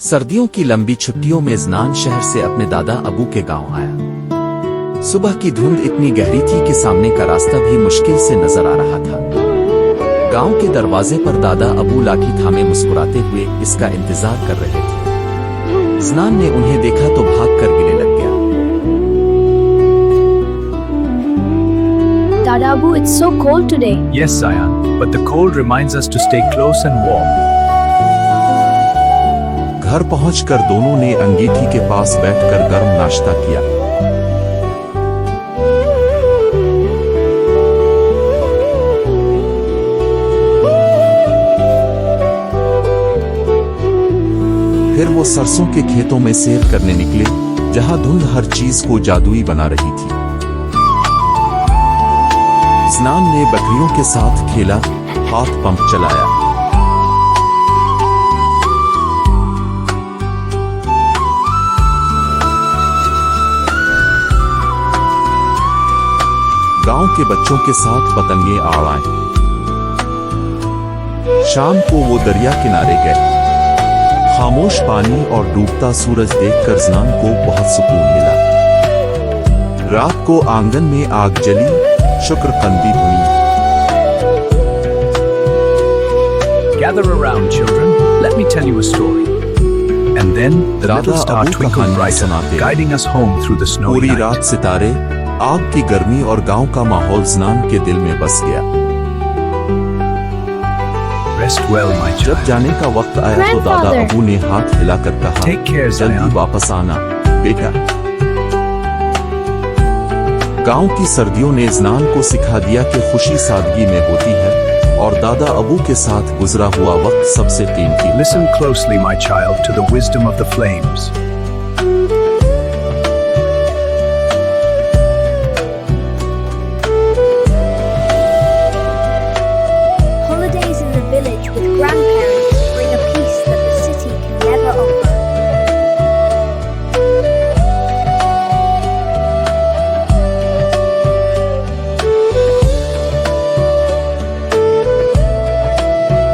सर्दियों की लंबी छुट्टियों में ज़नान शहर से अपने दादा अबू के गांव आया। सुबह की धुंध इतनी गहरी थी कि सामने का रास्ता भी मुश्किल से नजर आ रहा था। गांव के दरवाजे पर दादा अबू लाठी थामे मुस्कुराते हुए इसका इंतजार कर रहे थे। ज़नान ने उन्हें देखा तो भाग कर गिले लग गया। Dada Abu, it's so cold today. Yes, Zayan, but the cold reminds us to stay close and warm. घर पहुंचकर दोनों ने अंगीठी के पास बैठकर गर्म नाश्ता किया। फिर वो सरसों के खेतों में सैर करने निकले, जहां धुंध हर चीज को जादुई बना रही थी। ज़नान ने बकरियों के साथ खेला, हाथ पंप चलाया। गांव के बच्चों के साथ पतंगे आड़ाए। शाम को वो दरिया किनारे गए। खामोश पानी और डूबता सूरज देखकर ज़नान को बहुत सुकून मिला। रात को आंगन में आग जली, शुक्रकंदी भुनी। Gather around, children. Let me tell you a story. And then the little star twinkled brighter, guiding us home through the snowy पूरी night. रात सितारे, आग की गर्मी और गांव का माहौल ज़नान के दिल में बस गया। Rest well, my जब child. जाने का वक्त आया तो दादा अबू ने हाथ हिलाकर कहा, Take care, जल्दी Zayan. वापस आना बेटा। गांव की सर्दियों ने ज़नान को सिखा दिया कि खुशी सादगी में होती है और दादा अबू के साथ गुजरा हुआ वक्त सबसे कीमती। Listen closely, my child, to the wisdom of the flames.